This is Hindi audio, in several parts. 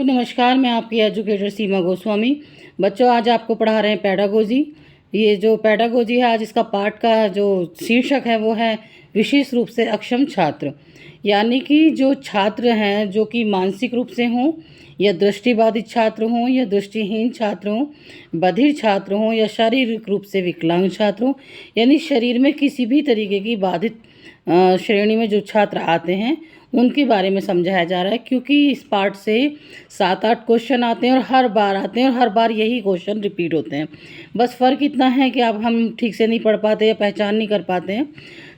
नमस्कार। मैं आपकी एजुकेटर सीमा गोस्वामी। बच्चों, आज आपको पढ़ा रहे हैं पेडागोजी। ये जो पेडागोजी है, आज इसका पाठ का जो शीर्षक है वो है विशेष रूप से अक्षम छात्र। यानी कि जो छात्र हैं जो कि मानसिक रूप से हों या दृष्टिबाधित छात्र हों या दृष्टिहीन छात्र हों, बधिर छात्र हों या शारीरिक रूप से विकलांग छात्र हों, यानी शरीर में किसी भी तरीके की बाधित श्रेणी में जो छात्र आते हैं उनके बारे में समझाया जा रहा है। क्योंकि इस पार्ट से 7-8 क्वेश्चन आते हैं और हर बार आते हैं और हर बार यही क्वेश्चन रिपीट होते हैं। बस फ़र्क इतना है कि अब हम ठीक से नहीं पढ़ पाते या पहचान नहीं कर पाते हैं।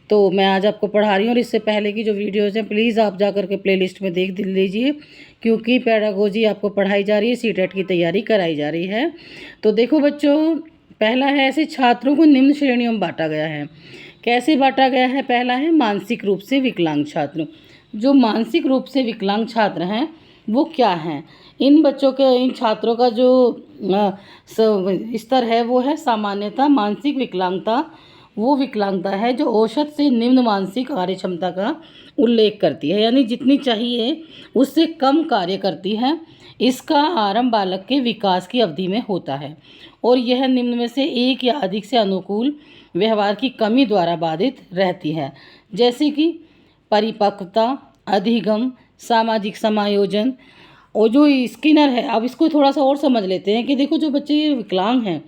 तो मैं आज आपको पढ़ा रही हूँ और इससे पहले की जो वीडियोज़ हैं प्लीज़ आप जा कर के प्लेलिस्ट में देख लीजिए, क्योंकि पेडागोजी आपको पढ़ाई जा रही है, सीटेट की तैयारी कराई जा रही है। तो देखो बच्चों, पहला है ऐसे छात्रों को निम्न श्रेणियों में बांटा गया है। कैसे बांटा गया है? पहला है मानसिक रूप से विकलांग छात्र। जो मानसिक रूप से विकलांग छात्र हैं वो क्या हैं? इन बच्चों के, इन छात्रों का जो स्तर है वो है सामान्यतः मानसिक विकलांगता। वो विकलांगता है जो औसत से निम्न मानसिक कार्य क्षमता का उल्लेख करती है, यानी जितनी चाहिए उससे कम कार्य करती है। इसका आरंभ बालक के विकास की अवधि में होता है और यह निम्न में से एक या अधिक से अनुकूल व्यवहार की कमी द्वारा बाधित रहती है, जैसे कि परिपक्वता, अधिगम, सामाजिक समायोजन। और जो स्किनर है, अब इसको थोड़ा सा और समझ लेते हैं कि देखो, जो बच्चे विकलांग हैं,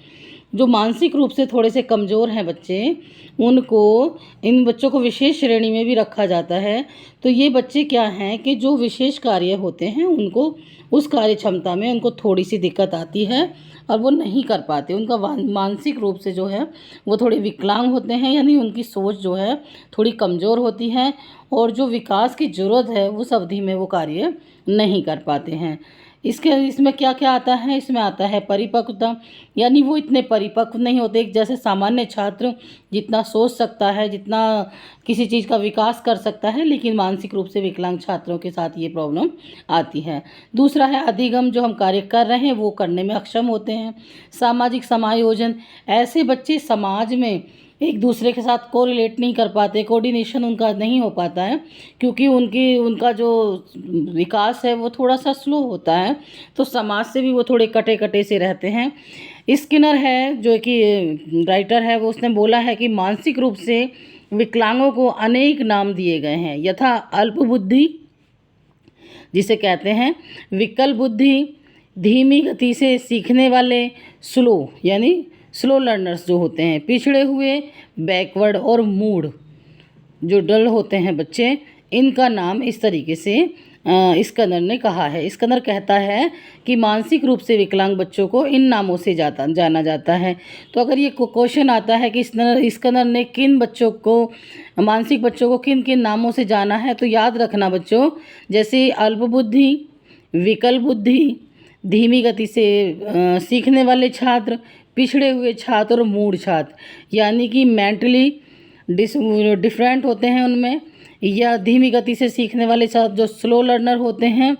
जो मानसिक रूप से थोड़े से कमज़ोर हैं बच्चे, उनको, इन बच्चों को विशेष श्रेणी में भी रखा जाता है। तो ये बच्चे क्या हैं कि जो विशेष कार्य होते हैं उनको, उस कार्य क्षमता में उनको थोड़ी सी दिक्कत आती है और वो नहीं कर पाते। उनका मानसिक रूप से जो है वो थोड़े विकलांग होते हैं, यानी उनकी सोच जो है थोड़ी कमज़ोर होती है और जो विकास की ज़रूरत है उस अवधि में वो कार्य नहीं कर पाते हैं। इसमें क्या क्या आता है? इसमें आता है परिपक्वता, यानी वो इतने परिपक्व नहीं होते। जैसे सामान्य छात्र जितना सोच सकता है, जितना किसी चीज़ का विकास कर सकता है, लेकिन मानसिक रूप से विकलांग छात्रों के साथ ये प्रॉब्लम आती है। दूसरा है अधिगम, जो हम कार्य कर रहे हैं वो करने में अक्षम होते हैं। सामाजिक समायोजन, ऐसे बच्चे समाज में एक दूसरे के साथ कोरिलेट नहीं कर पाते, कोऑर्डिनेशन उनका नहीं हो पाता है, क्योंकि उनका जो विकास है वो थोड़ा सा स्लो होता है, तो समाज से भी वो थोड़े कटे कटे से रहते हैं। स्किनर है जो कि राइटर है, वो उसने बोला है कि मानसिक रूप से विकलांगों को अनेक नाम दिए गए हैं, यथा अल्प बुद्धि जिसे कहते हैं, विकल बुद्धि, धीमी गति से सीखने वाले, स्लो यानी स्लो लर्नर्स जो होते हैं, पिछड़े हुए, बैकवर्ड और मूड जो डल होते हैं बच्चे, इनका नाम इस तरीके से स्कनर ने कहा है। स्कनर कहता है कि मानसिक रूप से विकलांग बच्चों को इन नामों से जाना जाता है। तो अगर ये क्वेश्चन आता है कि स्कनर ने किन बच्चों को, मानसिक बच्चों को किन किन नामों से जाना है, तो याद रखना बच्चों, जैसे अल्प बुद्धि, विकल बुद्धि, धीमी गति से सीखने वाले छात्र, पिछड़े हुए छात्र और मूड छात्र, यानी कि मेंटली डिफरेंट होते हैं उनमें, या धीमी गति से सीखने वाले छात्र जो स्लो लर्नर होते हैं,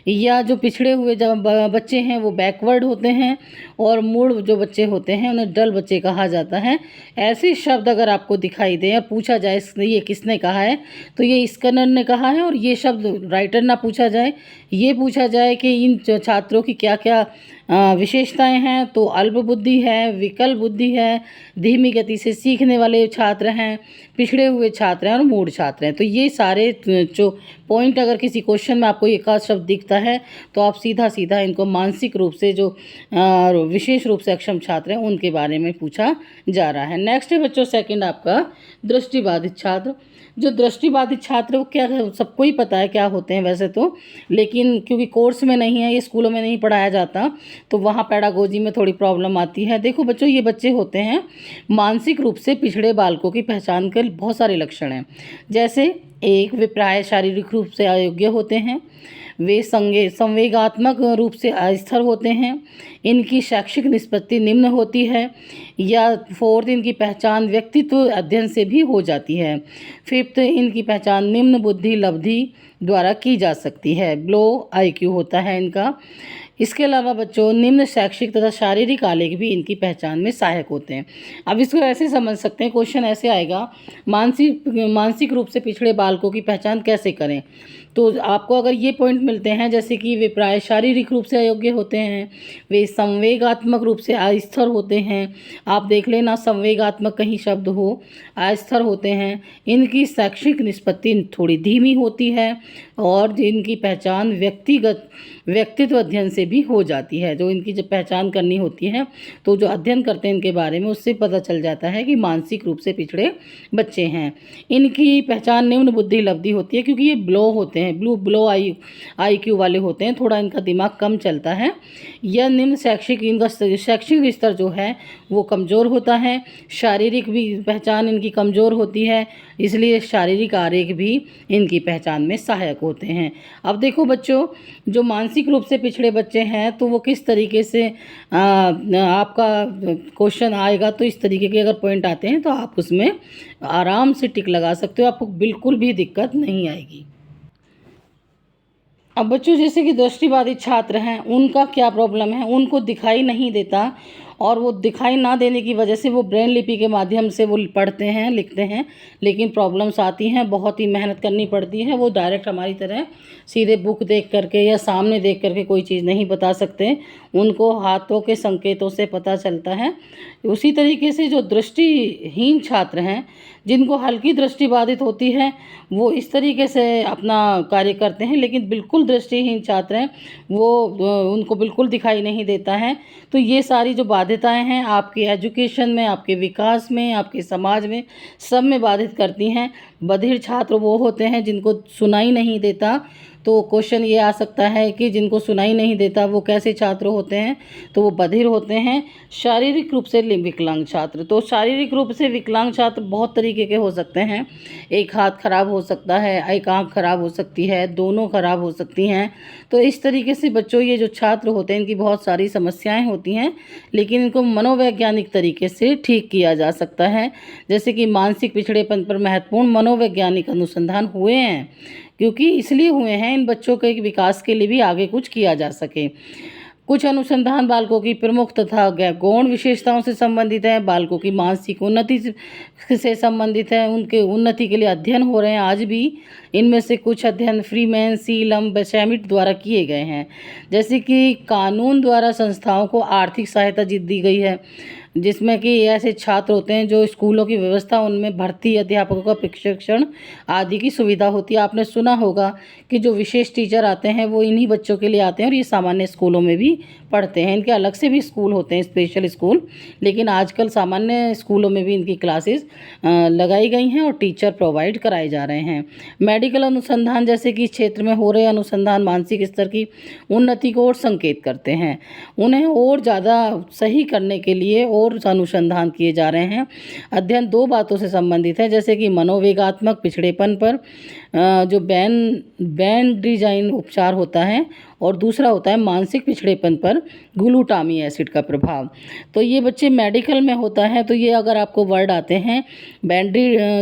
या जो पिछड़े हुए जब बच्चे हैं वो बैकवर्ड होते हैं, और मूड जो बच्चे होते हैं उन्हें डल बच्चे कहा जाता है। ऐसे शब्द अगर आपको दिखाई दें और पूछा जाए ये किसने कहा है, तो ये स्कनर ने कहा है। और ये शब्द राइटर ना पूछा जाए, ये पूछा जाए कि इन छात्रों की क्या क्या विशेषताएं हैं, तो अल्प बुद्धि है, विकल बुद्धि है, धीमी गति से सीखने वाले छात्र हैं, पिछड़े हुए छात्र हैं और मूड छात्र हैं। तो ये सारे जो पॉइंट अगर किसी क्वेश्चन में आपको एक आध शब्द दिखता है तो आप सीधा सीधा इनको मानसिक रूप से जो विशेष रूप से अक्षम छात्र हैं उनके बारे में पूछा जा रहा है। नेक्स्ट है बच्चों, सेकंड आपका दृष्टिबाधित छात्र। जो दृष्टिबाधित छात्र वो क्या है, सबको ही पता है क्या होते हैं वैसे तो, लेकिन क्योंकि कोर्स में नहीं है, ये स्कूलों में नहीं पढ़ाया जाता, तो वहाँ पेडागोजी में थोड़ी प्रॉब्लम आती है। देखो बच्चों, ये बच्चे होते हैं मानसिक रूप से पिछड़े बालकों की पहचान के बहुत सारे लक्षण हैं। जैसे एक, वे प्राय शारीरिक रूप से अयोग्य होते हैं, वे संवेगात्मक रूप से अस्थिर होते हैं, इनकी शैक्षिक निष्पत्ति निम्न होती है, या फोर्थ, इनकी पहचान व्यक्तित्व अध्ययन से भी हो जाती है। फिफ्थ, इनकी पहचान निम्न बुद्धि लब्धि द्वारा की जा सकती है, लो आईक्यू होता है इनका। इसके अलावा बच्चों, निम्न शैक्षिक तथा शारीरिक आलेख भी इनकी पहचान में सहायक होते हैं। अब इसको ऐसे समझ सकते हैं, क्वेश्चन ऐसे आएगा, मानसिक रूप से पिछड़े बालकों की पहचान कैसे करें? तो आपको अगर ये पॉइंट मिलते हैं, जैसे कि वे प्राय शारीरिक रूप से अयोग्य होते हैं, वे संवेगात्मक रूप से अस्थिर होते हैं, आप देख लेना संवेगात्मक कहीं शब्द हो, अस्थिर होते हैं, इनकी शैक्षिक निष्पत्ति थोड़ी धीमी होती है और जिनकी पहचान व्यक्तित्व अध्ययन से भी हो जाती है। जो इनकी जब पहचान करनी होती है तो जो अध्ययन करते हैं इनके बारे में, उससे पता चल जाता है कि मानसिक रूप से पिछड़े बच्चे हैं। इनकी पहचान निम्न बुद्धि लब्धि होती है, क्योंकि ये ब्लो होते हैं, ब्लो IQ वाले होते हैं, थोड़ा इनका दिमाग कम चलता है। यह निम्न इनका शैक्षिक स्तर जो है वो कमज़ोर होता है। शारीरिक भी पहचान इनकी कमज़ोर होती है, इसलिए शारीरिक आरेख भी इनकी पहचान में सहायक होते हैं। अब देखो बच्चों, जो मानसिक रूप से पिछड़े बच्चे हैं तो वो किस तरीके से आपका क्वेश्चन आएगा, तो इस तरीके के अगर पॉइंट आते हैं तो आप उसमें आराम से टिक लगा सकते हो, आपको बिल्कुल भी दिक्कत नहीं आएगी। अब बच्चों, जैसे कि दृष्टिबाधित छात्र हैं, उनका क्या प्रॉब्लम है, उनको दिखाई नहीं देता और वो दिखाई ना देने की वजह से वो ब्रेन लिपि के माध्यम से वो पढ़ते हैं, लिखते हैं, लेकिन प्रॉब्लम्स आती हैं, बहुत ही मेहनत करनी पड़ती है। वो डायरेक्ट हमारी तरह सीधे बुक देख करके या सामने देख करके कोई चीज़ नहीं बता सकते, उनको हाथों के संकेतों से पता चलता है। उसी तरीके से जो दृष्टिहीन छात्र हैं, जिनको हल्की दृष्टि बाधित होती है, वो इस तरीके से अपना कार्य करते हैं, लेकिन बिल्कुल दृष्टिहीन छात्र हैं वो उनको बिल्कुल दिखाई नहीं देता है। तो ये सारी जो बाध्यताएं हैं आपके एजुकेशन में, आपके विकास में, आपके समाज में, सब में बाधित करती हैं। बधिर छात्र वो होते हैं जिनको सुनाई नहीं देता। तो क्वेश्चन ये आ सकता है कि जिनको सुनाई नहीं देता वो कैसे छात्र होते हैं, तो वो बधिर होते हैं। शारीरिक रूप से विकलांग छात्र, तो शारीरिक रूप से विकलांग छात्र बहुत तरीके के हो सकते हैं। एक हाथ खराब हो सकता है, एक आँख खराब हो सकती है, दोनों खराब हो सकती हैं। तो इस तरीके से बच्चों, ये जो छात्र होते हैं इनकी बहुत सारी समस्याएं होती हैं, लेकिन इनको मनोवैज्ञानिक तरीके से ठीक किया जा सकता है। जैसे कि मानसिक पिछड़ेपन पर महत्वपूर्ण मनोवैज्ञानिक अनुसंधान हुए हैं, क्योंकि इसलिए हुए हैं इन बच्चों के विकास के लिए भी आगे कुछ किया जा सके। कुछ अनुसंधान बालकों की प्रमुख तथा गौण विशेषताओं से संबंधित है, बालकों की मानसिक उन्नति से संबंधित है, उनके उन्नति के लिए अध्ययन हो रहे हैं आज भी। इनमें से कुछ अध्ययन फ्रीमैन, सीलम, बेशैमिट द्वारा किए गए हैं। जैसे कि कानून द्वारा संस्थाओं को आर्थिक सहायता दी गई है, जिसमें कि ऐसे छात्र होते हैं जो स्कूलों की व्यवस्था, उनमें भर्ती, अध्यापकों का प्रशिक्षण आदि की सुविधा होती है। आपने सुना होगा कि जो विशेष टीचर आते हैं वो इन्हीं बच्चों के लिए आते हैं और ये सामान्य स्कूलों में भी पढ़ते हैं। इनके अलग से भी स्कूल होते हैं, स्पेशल स्कूल, लेकिन आजकल सामान्य स्कूलों में भी इनकी क्लासेस लगाई गई हैं और टीचर प्रोवाइड कराए जा रहे हैं। मेडिकल अनुसंधान जैसे कि क्षेत्र में हो रहे अनुसंधान मानसिक स्तर की उन्नति को और संकेत करते हैं। उन्हें और ज़्यादा सही करने के लिए और अनुसंधान किए जा रहे हैं। अध्ययन दो बातों से संबंधित है, जैसे कि मनोवेगात्मक पिछड़ेपन पर जो बैंड डिजाइन उपचार होता है, और दूसरा होता है मानसिक पिछड़ेपन पर ग्लूटामी एसिड का प्रभाव। तो ये बच्चे मेडिकल में होता है, तो ये अगर आपको वर्ड आते हैं,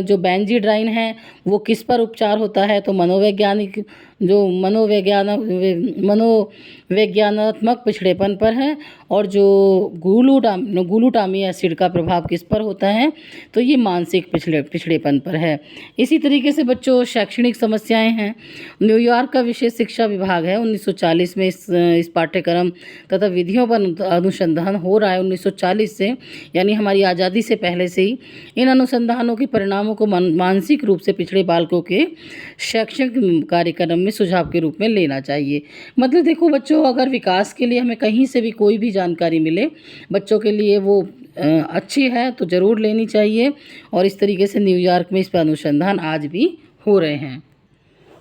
जो बेंजीड्राइन है वो किस पर उपचार होता है, तो मनोवैज्ञानात्मक पिछड़ेपन पर है, और जो ग्लूटामी एसिड का प्रभाव किस पर होता है, तो ये मानसिक पिछड़ेपन पर है। इसी तरीके से बच्चों, शैक्षणिक समस्याएं हैं। न्यूयॉर्क का विशेष शिक्षा विभाग है, 1940 में इस पाठ्यक्रम तथा विधियों पर अनुसंधान हो रहा है 1940 से, यानी हमारी आज़ादी से पहले से ही। इन अनुसंधानों के परिणामों को मानसिक रूप से पिछड़े बालकों के शैक्षणिक कार्यक्रम में सुझाव के रूप में लेना चाहिए। मतलब देखो बच्चों, अगर विकास के लिए हमें कहीं से भी कोई भी जानकारी मिले बच्चों के लिए, वो अच्छी है तो ज़रूर लेनी चाहिए। और इस तरीके से न्यूयॉर्क में इस पर अनुसंधान आज भी हो रहे हैं।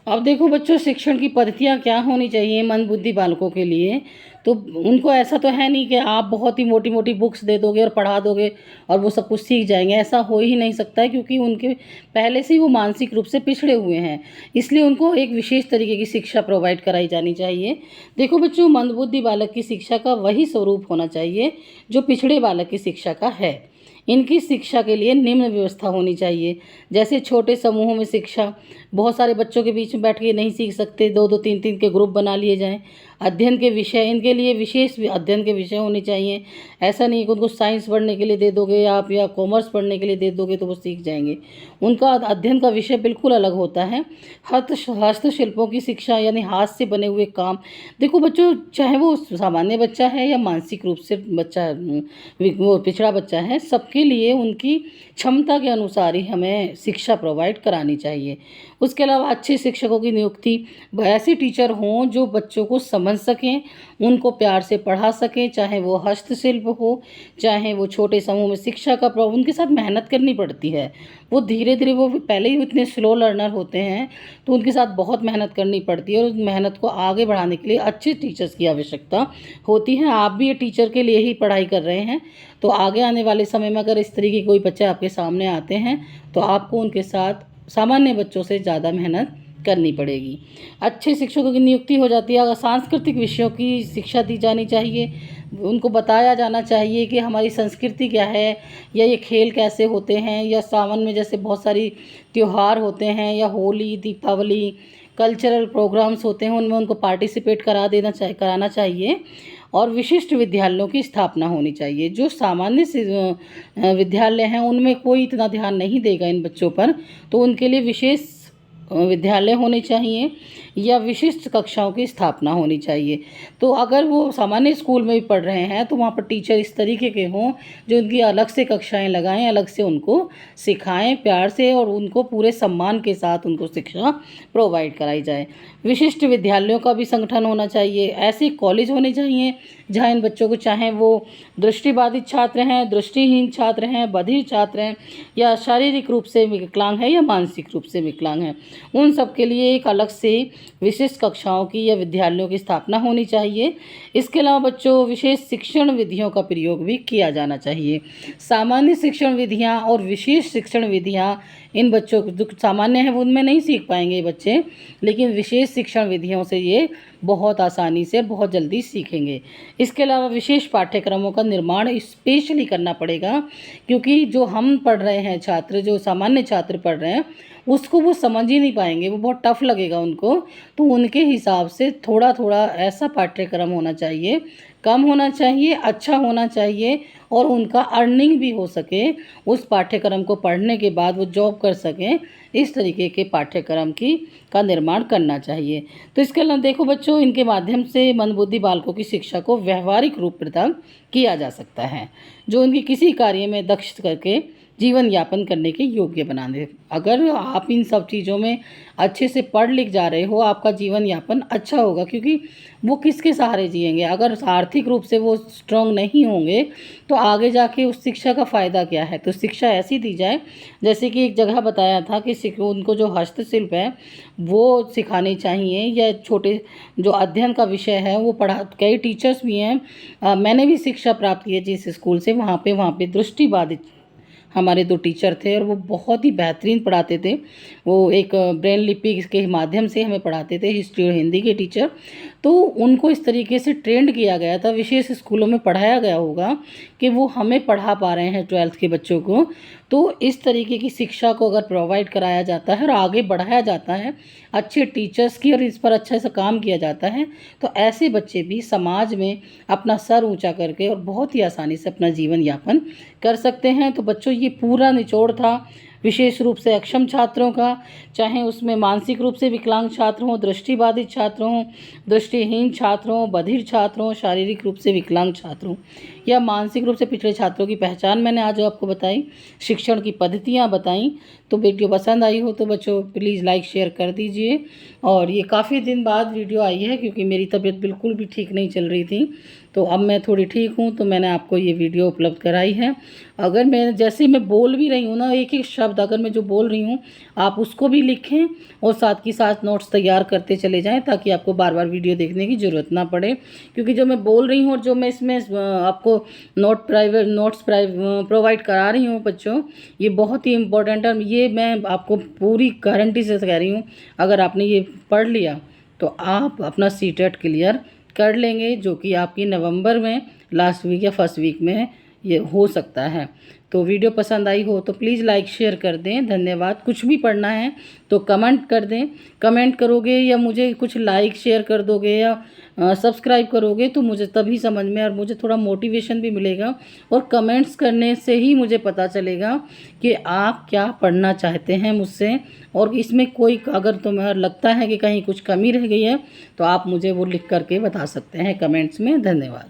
अब देखो बच्चों, शिक्षण की पद्धतियाँ क्या होनी चाहिए मंदबुद्धि बालकों के लिए। तो उनको ऐसा तो है नहीं कि आप बहुत ही मोटी मोटी बुक्स दे दोगे और पढ़ा दोगे और वो सब कुछ सीख जाएंगे, ऐसा हो ही नहीं सकता है, क्योंकि उनके पहले से ही वो मानसिक रूप से पिछड़े हुए हैं। इसलिए उनको एक विशेष तरीके की शिक्षा प्रोवाइड कराई जानी चाहिए। देखो बच्चों, मंदबुद्धि बालक की शिक्षा का वही स्वरूप होना चाहिए जो पिछड़े बालक की शिक्षा का है। इनकी शिक्षा के लिए निम्न व्यवस्था होनी चाहिए, जैसे छोटे समूहों में शिक्षा, बहुत सारे बच्चों के बीच में बैठ के नहीं सीख सकते, 2-2 3-3 के ग्रुप बना लिए जाएँ। अध्ययन के विषय, इनके लिए विशेष अध्ययन के विषय होने चाहिए। ऐसा नहीं कि उनको साइंस पढ़ने के लिए दे दोगे आप या कॉमर्स पढ़ने के लिए दे दोगे तो वो सीख जाएंगे। उनका अध्ययन का विषय बिल्कुल अलग होता है। हस्तशिल्पों की शिक्षा यानी हाथ से बने हुए काम। देखो बच्चों, चाहे वो सामान्य बच्चा है या मानसिक रूप से बच्चा वो पिछड़ा बच्चा है, सबके लिए उनकी क्षमता के अनुसार ही हमें शिक्षा प्रोवाइड करानी चाहिए। उसके अलावा अच्छे शिक्षकों की नियुक्ति, ऐसे टीचर हों जो बच्चों को समझ सकें, उनको प्यार से पढ़ा सकें, चाहे वो हस्तशिल्प हो, चाहे वो छोटे समूह में शिक्षा का उनके साथ मेहनत करनी पड़ती है। वो धीरे धीरे, वो पहले ही इतने स्लो लर्नर होते हैं तो उनके साथ बहुत मेहनत करनी पड़ती है और उस मेहनत को आगे बढ़ाने के लिए अच्छे टीचर्स की आवश्यकता होती है। आप भी ये टीचर के लिए ही पढ़ाई कर रहे हैं, तो आगे आने वाले समय में अगर इस तरीके कोई बच्चे आपके सामने आते हैं तो आपको उनके साथ सामान्य बच्चों से ज़्यादा मेहनत करनी पड़ेगी। अच्छे शिक्षकों की नियुक्ति हो जाती है। अगर सांस्कृतिक विषयों की शिक्षा दी जानी चाहिए, उनको बताया जाना चाहिए कि हमारी संस्कृति क्या है, या ये खेल कैसे होते हैं, या सावन में जैसे बहुत सारी त्यौहार होते हैं, या होली, दीपावली, कल्चरल प्रोग्राम्स होते हैं, उनमें उनको पार्टिसिपेट कराना चाहिए। और विशिष्ट विद्यालयों की स्थापना होनी चाहिए। जो सामान्य विद्यालय हैं उनमें कोई इतना ध्यान नहीं देगा इन बच्चों पर, तो उनके लिए विशेष विद्यालय होने चाहिए या विशिष्ट कक्षाओं की स्थापना होनी चाहिए। तो अगर वो सामान्य स्कूल में भी पढ़ रहे हैं तो वहाँ पर टीचर इस तरीके के हों जो उनकी अलग से कक्षाएं लगाएं, अलग से उनको सिखाएं प्यार से, और उनको पूरे सम्मान के साथ उनको शिक्षा प्रोवाइड कराई जाए। विशिष्ट विद्यालयों का भी संगठन होना चाहिए। ऐसे कॉलेज होने चाहिए जहाँ इन बच्चों को, चाहे वो दृष्टिबाधित छात्र हैं, दृष्टिहीन छात्र हैं, बधिर छात्र हैं, या शारीरिक रूप से विकलांग हैं या मानसिक रूप से विकलांग हैं, उन सब के लिए एक अलग से विशिष्ट कक्षाओं की या विद्यालयों की स्थापना होनी चाहिए। इसके अलावा बच्चों, विशेष शिक्षण विधियों का प्रयोग भी किया जाना चाहिए। सामान्य शिक्षण विधियाँ और विशेष शिक्षण विधियाँ इन बच्चों को, जो सामान्य है वो उनमें नहीं सीख पाएंगे ये बच्चे, लेकिन विशेष शिक्षण विधियों से ये बहुत आसानी से बहुत जल्दी सीखेंगे। इसके अलावा विशेष पाठ्यक्रमों का निर्माण स्पेशली करना पड़ेगा, क्योंकि जो हम पढ़ रहे हैं छात्र, जो सामान्य छात्र पढ़ रहे हैं, उसको वो समझ ही नहीं पाएंगे, वो बहुत टफ लगेगा उनको। तो उनके हिसाब से थोड़ा थोड़ा ऐसा पाठ्यक्रम होना चाहिए, कम होना चाहिए, अच्छा होना चाहिए, और उनका अर्निंग भी हो सके, उस पाठ्यक्रम को पढ़ने के बाद वो जॉब कर सकें, इस तरीके के पाठ्यक्रम का निर्माण करना चाहिए। तो इसके अलावा देखो बच्चों, इनके माध्यम से मंदबुद्धि बालकों की शिक्षा को व्यवहारिक रूप प्रदान किया जा सकता है, जो उनकी किसी कार्य में दक्ष करके जीवन यापन करने के योग्य बना दे। अगर आप इन सब चीज़ों में अच्छे से पढ़ लिख जा रहे हो, आपका जीवन यापन अच्छा होगा, क्योंकि वो किसके सहारे जिएंगे? अगर आर्थिक रूप से वो स्ट्रांग नहीं होंगे तो आगे जाके उस शिक्षा का फ़ायदा क्या है? तो शिक्षा ऐसी दी जाए, जैसे कि एक जगह बताया था कि उनको जो हस्तशिल्प है वो सिखाने चाहिए, या छोटे जो अध्ययन का विषय है वो पढ़ा। कई टीचर्स भी हैं, मैंने भी शिक्षा प्राप्त की है जिस स्कूल से, वहाँ पे दृष्टिबाधित हमारे 2 टीचर थे और वो बहुत ही बेहतरीन पढ़ाते थे। वो एक ब्रेल लिपि के माध्यम से हमें पढ़ाते थे, हिस्ट्री और हिंदी के टीचर। तो उनको इस तरीके से ट्रेंड किया गया था, विशेष स्कूलों में पढ़ाया गया होगा कि वो हमें पढ़ा पा रहे हैं 12th के बच्चों को। तो इस तरीके की शिक्षा को अगर प्रोवाइड कराया जाता है और आगे बढ़ाया जाता है अच्छे टीचर्स की, और इस पर अच्छा सा काम किया जाता है, तो ऐसे बच्चे भी समाज में अपना सर ऊंचा करके और बहुत ही आसानी से अपना जीवन यापन कर सकते हैं। तो बच्चों, ये पूरा निचोड़ था विशेष रूप से अक्षम छात्रों का, चाहे उसमें मानसिक रूप से विकलांग छात्र हों, दृष्टिबाधित छात्र हों, दृष्टिहीन छात्र हों, बधिर छात्र हों, शारीरिक रूप से विकलांग छात्र हों, या मानसिक रूप से पिछड़े छात्रों की पहचान मैंने आज आपको बताई, शिक्षण की पद्धतियाँ बताई। तो वीडियो पसंद आई हो तो बच्चों प्लीज़ लाइक शेयर कर दीजिए। और ये काफ़ी दिन बाद वीडियो आई है, क्योंकि मेरी तबीयत बिल्कुल भी ठीक नहीं चल रही थी, तो अब मैं थोड़ी ठीक हूँ, तो मैंने आपको ये वीडियो उपलब्ध कराई है। अगर मैं जैसे मैं बोल भी रही हूँ ना, एक एक शब्द अगर मैं जो बोल रही हूँ आप उसको भी लिखें और साथ की साथ नोट्स तैयार करते चले जाएं, ताकि आपको बार बार वीडियो देखने की ज़रूरत ना पड़े। क्योंकि जो मैं बोल रही हूँ और जो मैं इसमें आपको नोट्स प्रोवाइड करा रही हूँ बच्चों, ये बहुत ही इम्पोर्टेंट है। ये मैं आपको पूरी गारंटी से कह रही हूँ, अगर आपने ये पढ़ लिया तो आप अपना सीटेट क्लियर कर लेंगे, जो कि आपकी नवंबर में लास्ट वीक या फर्स्ट वीक में ये हो सकता है। तो तो वीडियो पसंद आई हो तो प्लीज़ लाइक शेयर कर दें। धन्यवाद। कुछ भी पढ़ना है तो कमेंट कर दें। कमेंट करोगे या मुझे कुछ लाइक शेयर कर दोगे या सब्सक्राइब करोगे तो मुझे तभी समझ में और मुझे थोड़ा मोटिवेशन भी मिलेगा, और कमेंट्स करने से ही मुझे पता चलेगा कि आप क्या पढ़ना चाहते हैं मुझसे। और इसमें कोई अगर तुम्हें लगता है कि कहीं कुछ कमी रह गई है तो आप मुझे वो लिख करके बता सकते हैं कमेंट्स में। धन्यवाद।